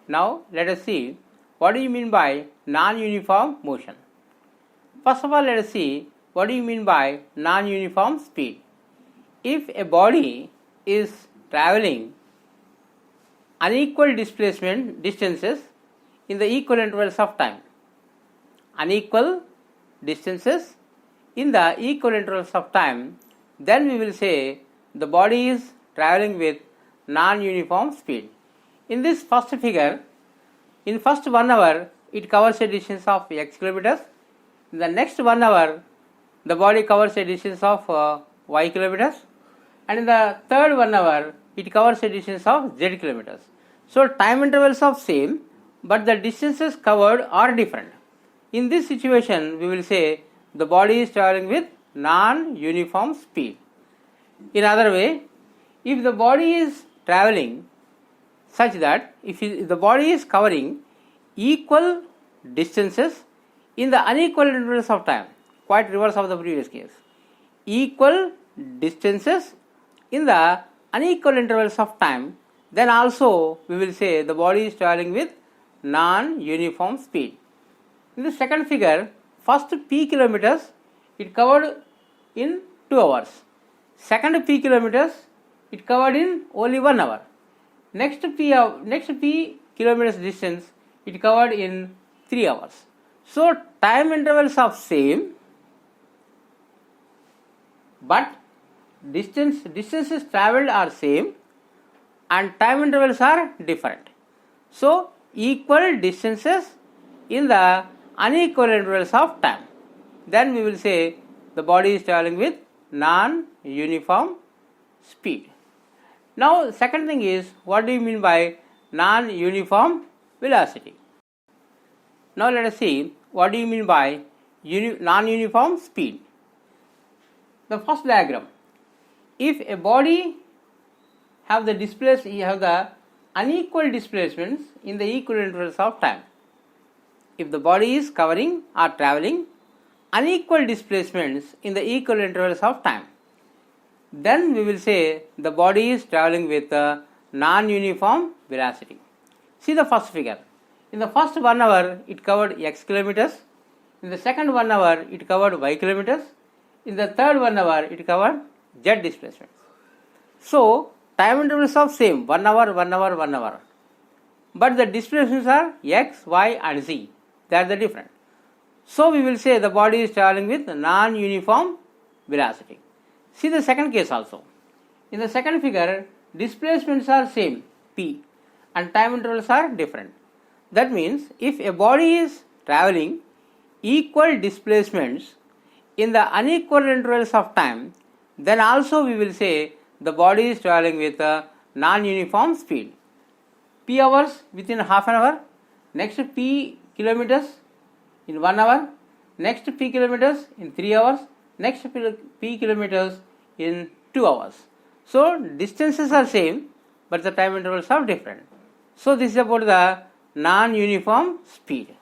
Now let us see what do you mean by non-uniform motion. First of all, let us see what do you mean by non-uniform speed. If a body is traveling unequal displacement distances in the equal intervals of time, unequal distances in the equal intervals of time, then we will say the body is traveling with non-uniform speed. In this first figure, in first 1 hour it covers a distance of x kilometers. In the next 1 hour the body covers a distance of y kilometers, and in the third 1 hour it covers a distance of z kilometers. So time intervals are same, but the distances covered are different. In this situation we will say the body is traveling with non-uniform speed. In other way, if the body is traveling such that if the body is covering equal distances in the unequal intervals of time, quite reverse of the previous case, equal distances in the unequal intervals of time, then also we will say the body is traveling with non-uniform speed. In the second figure, first p kilometers it covered in 2 hours, second p kilometers it covered in only 1 hour, next p kilometers distance it covered in 3 hours. So time intervals are same, but distances travelled are same and time intervals are different. So equal distances in the unequal intervals of time, then we will say the body is travelling with non-uniform speed. Now second thing is, what do you mean by non-uniform velocity? Now let us see what do you mean by non-uniform speed. The first diagram, if a body have the unequal displacements in the equal intervals of time, if the body is covering or travelling unequal displacements in the equal intervals of time, then we will say the body is travelling with non-uniform velocity. See the first figure. In the first 1 hour it covered x kilometers, in the second 1 hour it covered y kilometers, in the third 1 hour it covered z displacements. So time intervals are same, 1 hour, 1 hour, 1 hour, but the displacements are x, y and z, they are the different. So we will say the body is travelling with non-uniform velocity. See the second case also. In the second figure, displacements are same, p, and time intervals are different. That means if a body is travelling equal displacements in the unequal intervals of time, then also we will say the body is travelling with a non-uniform speed. P hours within half an hour, next p kilometers in 1 hour, next p kilometers in 3 hours, next p kilometers in 2 hours. So distances are same, but the time intervals are different. So this is about the non-uniform speed.